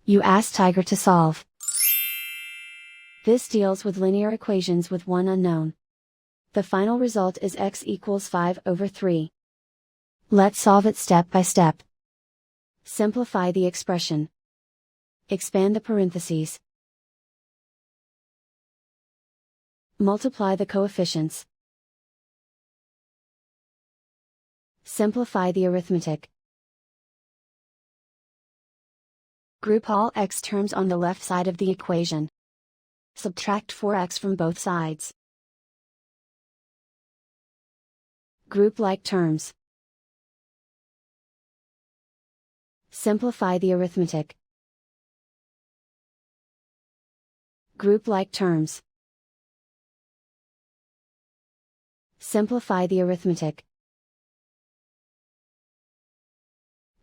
You ask Tiger to solve. This deals with linear equations with one unknown. The final result is x equals 5/3. Let's solve it step by step. Simplify the expression. Expand the parentheses. Multiply the coefficients. Simplify the arithmetic. Group all x terms on the left side of the equation. Subtract 4x from both sides. Group like terms. Simplify the arithmetic. Group like terms. Simplify the arithmetic.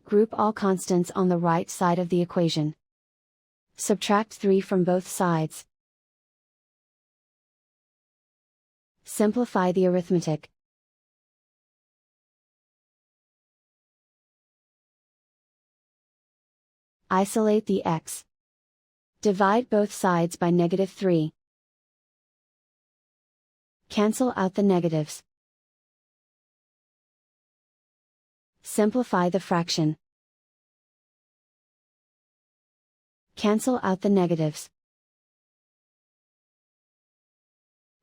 Group all constants on the right side of the equation. Subtract 3 from both sides. Simplify the arithmetic. Isolate the x. Divide both sides by -3. Cancel out the negatives. Simplify the fraction. Cancel out the negatives.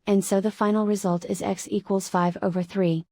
And so the final result is x equals 5/3.